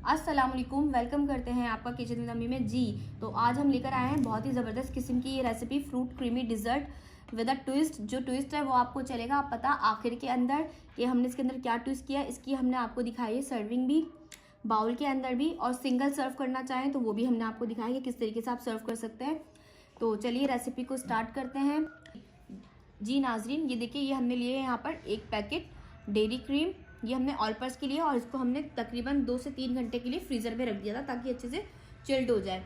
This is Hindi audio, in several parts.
अस्सलामुअलैकुम, वेलकम करते हैं आपका किचन विद अम्मी में जी। तो आज हम लेकर आए हैं बहुत ही ज़बरदस्त किस्म की ये recipe, fruit creamy dessert with a twist. जो ट्विस्ट है वो आपको चलेगा आप पता आखिर के अंदर कि हमने इसके अंदर क्या ट्विस्ट किया। इसकी हमने आपको दिखाई है सर्विंग भी, बाउल के अंदर भी, और सिंगल सर्व करना चाहें तो वो भी हमने आपको दिखाया कि किस तरीके से आप सर्व कर सकते हैं। तो चलिए रेसिपी को स्टार्ट करते हैं जी। नाजरीन, ये देखिए, ये हमने लिए यहाँ पर एक पैकेट डेयरी क्रीम। ये हमने ऑल पर्स के लिए, और इसको हमने तकरीबन 2 से 3 घंटे के लिए फ्रीज़र में रख दिया था ताकि अच्छे से चिल्ड हो जाए।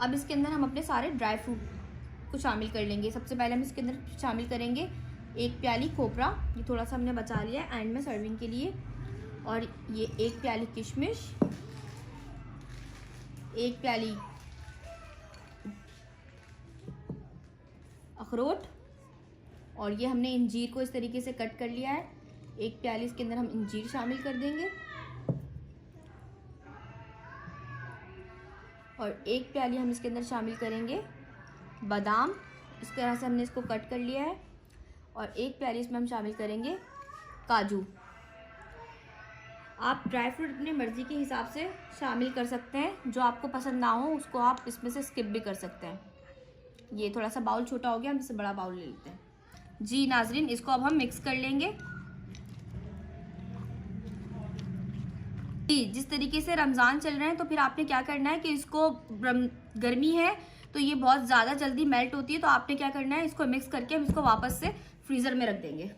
अब इसके अंदर हम अपने सारे ड्राई फ्रूट को शामिल कर लेंगे। सबसे पहले हम इसके अंदर शामिल करेंगे 1 प्याली खोपरा, ये थोड़ा सा हमने बचा लिया है एंड में सर्विंग के लिए। और ये 1 प्याली किशमिश, 1 प्याली अखरोट, और ये हमने इंजीर को इस तरीके से कट कर लिया है। 1 प्याली इसके अंदर हम इंजीर शामिल कर देंगे, और 1 प्याली हम इसके अंदर शामिल करेंगे बादाम। इस तरह से हमने इसको कट कर लिया है। और 1 प्याली इसमें हम शामिल करेंगे काजू। आप ड्राई फ्रूट अपनी मर्ज़ी के हिसाब से शामिल कर सकते हैं, जो आपको पसंद ना हो उसको आप इसमें से स्किप भी कर सकते हैं। ये थोड़ा सा बाउल छोटा हो गया, हम इससे बड़ा बाउल ले लेते हैं जी। नाजरीन, इसको अब हम मिक्स कर लेंगे जी। जिस तरीके से रमज़ान चल रहे हैं तो फिर आपने क्या करना है कि इसको, गर्मी है तो ये बहुत ज़्यादा जल्दी मेल्ट होती है, तो आपने क्या करना है, इसको मिक्स करके हम इसको वापस से फ्रीज़र में रख देंगे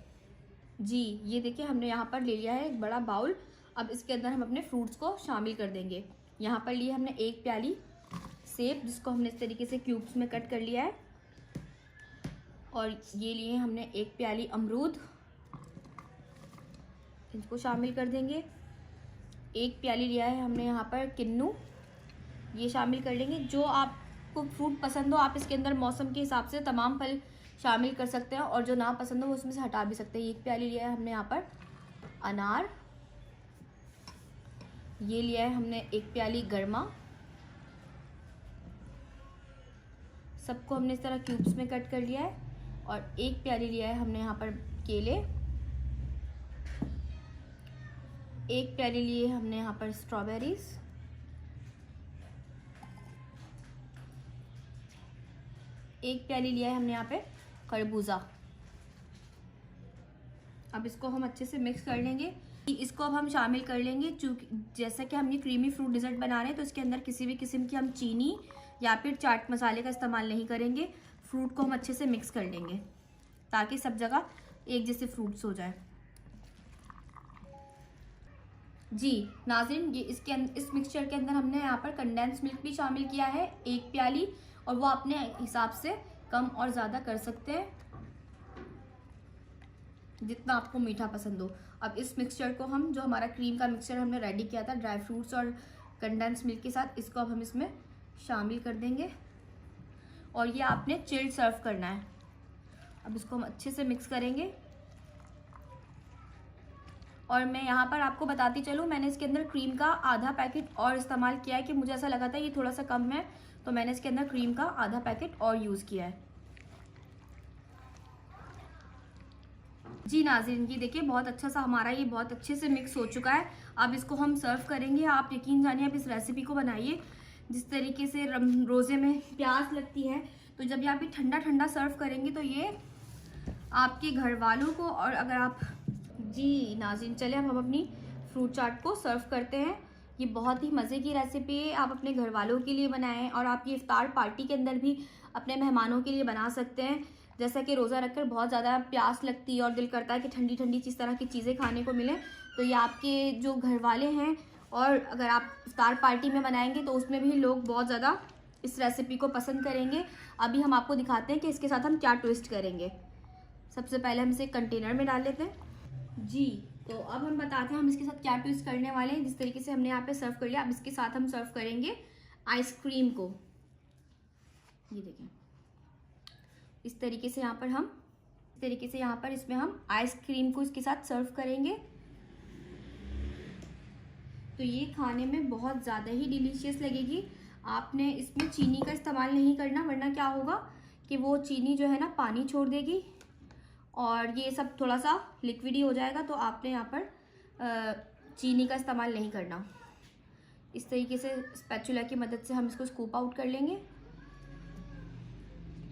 जी। ये देखिए, हमने यहाँ पर ले लिया है एक बड़ा बाउल। अब इसके अंदर हम अपने फ्रूट्स को शामिल कर देंगे। यहाँ पर लिए हमने 1 प्याली सेब, जिसको हमने इस तरीके से क्यूब्स में कट कर लिया है। और ये लिए हमने 1 प्याली अमरूद, इसको शामिल कर देंगे। 1 प्याली लिया है हमने यहाँ पर किन्नू, ये शामिल कर लेंगे। जो आपको फ्रूट पसंद हो आप इसके अंदर मौसम के हिसाब से तमाम फल शामिल कर सकते हैं, और जो ना पसंद हो वो उसमें से हटा भी सकते हैं। 1 प्याली लिया है हमने यहाँ पर अनार, ये लिया है हमने 1 प्याली गरमा। सबको हमने इस तरह क्यूब्स में कट कर लिया है। और 1 प्याली लिया है हमने यहाँ पर केले, 1 प्याली लिए हमने यहाँ पर स्ट्रॉबेरीज, 1 प्याली लिया है हमने यहाँ पे खरबूजा। अब इसको हम अच्छे से मिक्स कर लेंगे। इसको अब हम शामिल कर लेंगे, चूँकि जैसा कि हम ये क्रीमी फ्रूट डिज़र्ट बना रहे हैं तो इसके अंदर किसी भी किस्म की हम चीनी या फिर चाट मसाले का इस्तेमाल नहीं करेंगे। फ्रूट को हम अच्छे से मिक्स कर लेंगे ताकि सब जगह एक जैसे फ्रूट्स हो जाए जी। नाज़रीन, ये इस मिक्सचर के अंदर हमने यहाँ पर कंडेंस मिल्क भी शामिल किया है 1 प्याली, और वो अपने हिसाब से कम और ज़्यादा कर सकते हैं जितना आपको मीठा पसंद हो। अब इस मिक्सचर को हम, जो हमारा क्रीम का मिक्सचर हमने रेडी किया था ड्राई फ्रूट्स और कंडेंस मिल्क के साथ, इसको अब हम इसमें शामिल कर देंगे। और ये आपने चिल्ड सर्व करना है। अब इसको हम अच्छे से मिक्स करेंगे। और मैं यहाँ पर आपको बताती चलूँ, मैंने इसके अंदर क्रीम का आधा पैकेट और इस्तेमाल किया है कि मुझे ऐसा लगा था ये थोड़ा सा कम है, तो मैंने इसके अंदर क्रीम का आधा पैकेट और यूज़ किया है जी। नाज़रीन, ये देखिए, बहुत अच्छा सा हमारा ये बहुत अच्छे से मिक्स हो चुका है। अब इसको हम सर्व करेंगे। आप यकीन जानिए, आप इस रेसिपी को बनाइए जिस तरीके से रोज़े में प्यास लगती है, तो जब ये आप ठंडा ठंडा सर्व करेंगे तो ये आपके घर वालों को, और अगर आप जी। नाज़रीन, चले अब हम अपनी फ्रूट चाट को सर्व करते हैं। ये बहुत ही मज़े की रेसिपी है, आप अपने घर वालों के लिए बनाएं, और आप ये इफ्तार पार्टी के अंदर भी अपने मेहमानों के लिए बना सकते हैं। जैसा कि रोज़ा रखकर बहुत ज़्यादा प्यास लगती है और दिल करता है कि ठंडी ठंडी इस तरह की चीज़ें खाने को मिलें, तो ये आपके जो घर वाले हैं, और अगर आप इफ्तार पार्टी में बनाएंगे तो उसमें भी लोग बहुत ज़्यादा इस रेसिपी को पसंद करेंगे। अभी हम आपको दिखाते हैं कि इसके साथ हम क्या ट्विस्ट करेंगे। सबसे पहले हम इसे कंटेनर में डाल लेते हैं जी। तो अब हम बताते हैं हम इसके साथ क्या ट्विस्ट करने वाले हैं। जिस तरीके से हमने यहाँ पे सर्व कर लिया, अब इसके साथ हम सर्व करेंगे आइसक्रीम को। ये देखें, इस तरीके से यहाँ पर इसमें हम आइसक्रीम को इसके साथ सर्व करेंगे। तो ये खाने में बहुत ज़्यादा ही डिलीशियस लगेगी। आपने इसमें चीनी का इस्तेमाल नहीं करना, वरना क्या होगा कि वो चीनी जो है ना पानी छोड़ देगी और ये सब थोड़ा सा लिक्विडी हो जाएगा। तो आपने यहाँ पर चीनी का इस्तेमाल नहीं करना। इस तरीके से स्पैचुला की मदद से हम इसको स्कूप आउट कर लेंगे।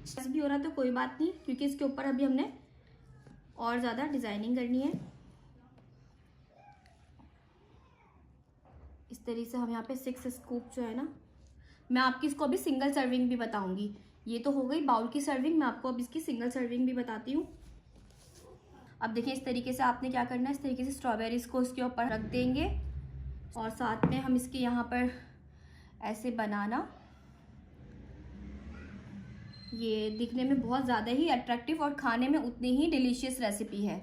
बस भी हो रहा तो कोई बात नहीं, क्योंकि इसके ऊपर अभी हमने और ज़्यादा डिज़ाइनिंग करनी है। इस तरीके से हम यहाँ पे 6 स्कूप जो है ना, मैं आपकी इसको अभी सिंगल सर्विंग भी बताऊंगी। ये तो हो गई बाउल की सर्विंग, मैं आपको अब इसकी सिंगल सर्विंग भी बताती हूँ। अब देखिए इस तरीके से आपने क्या करना है, इस तरीके से स्ट्रॉबेरीज को इसके ऊपर रख देंगे और साथ में हम इसके यहाँ पर ऐसे बनाना। ये दिखने में बहुत ज़्यादा ही अट्रैक्टिव और खाने में उतनी ही डिलीशियस रेसिपी है।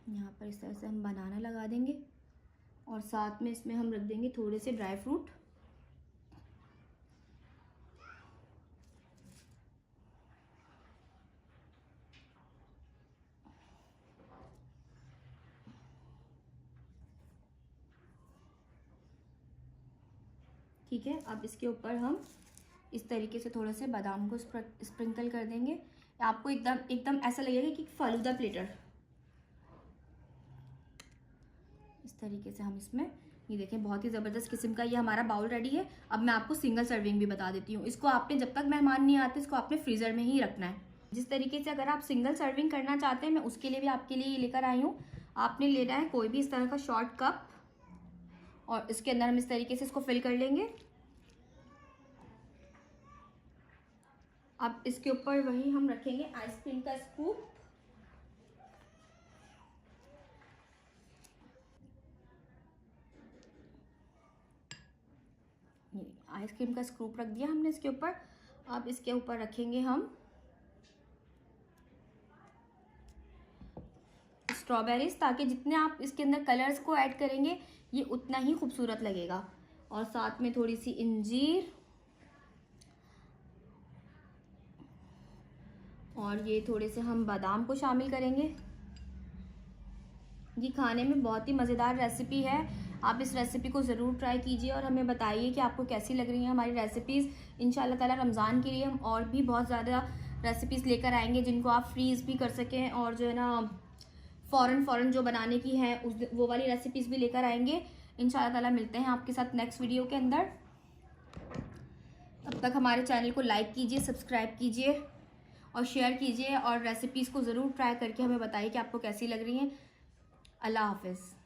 यहाँ पर इस तरह से हम बनाना लगा देंगे और साथ में इसमें हम रख देंगे थोड़े से ड्राई फ्रूट। ठीक है, अब इसके ऊपर हम इस तरीके से थोड़े से बादाम को स्प्रिंकल कर देंगे। आपको एकदम ऐसा लगेगा कि फालूदा प्लेटर। इस तरीके से हम इसमें, ये देखें बहुत ही ज़बरदस्त किस्म का ये हमारा बाउल रेडी है। अब मैं आपको सिंगल सर्विंग भी बता देती हूँ। इसको आपने जब तक मेहमान नहीं आते इसको आपने फ्रीज़र में ही रखना है। जिस तरीके से अगर आप सिंगल सर्विंग करना चाहते हैं, मैं उसके लिए भी आपके लिए ये लेकर आई हूँ। आपने लेना है कोई भी इस तरह का शॉर्ट कप और इसके अंदर हम इस तरीके से इसको फिल कर लेंगे। अब इसके ऊपर वही हम रखेंगे आइसक्रीम का स्कूप। आइसक्रीम का स्कूप रख दिया हमने इसके ऊपर। अब इसके ऊपर रखेंगे हम स्ट्रॉबेरीज, ताकि जितने आप इसके अंदर कलर्स को ऐड करेंगे ये उतना ही खूबसूरत लगेगा। और साथ में थोड़ी सी इंजीर और ये थोड़े से हम बादाम को शामिल करेंगे। ये खाने में बहुत ही मज़ेदार रेसिपी है। आप इस रेसिपी को ज़रूर ट्राई कीजिए और हमें बताइए कि आपको कैसी लग रही हैं हमारी रेसिपीज़। इंशाल्लाह ताला रमज़ान के लिए हम और भी बहुत ज़्यादा रेसिपीज़ लेकर आएंगे जिनको आप फ्रीज़ भी कर सकें और जो है ना फ़ौरन जो बनाने की है वो वाली रेसिपीज़ भी लेकर आएंगे। इंशाल्लाह ताला मिलते हैं आपके साथ नेक्स्ट वीडियो के अंदर। तब तक हमारे चैनल को लाइक कीजिए, सब्सक्राइब कीजिए और शेयर कीजिए और रेसिपीज़ को ज़रूर ट्राई करके हमें बताइए कि आपको कैसी लग रही हैं। अल्लाह हाफ़िज़।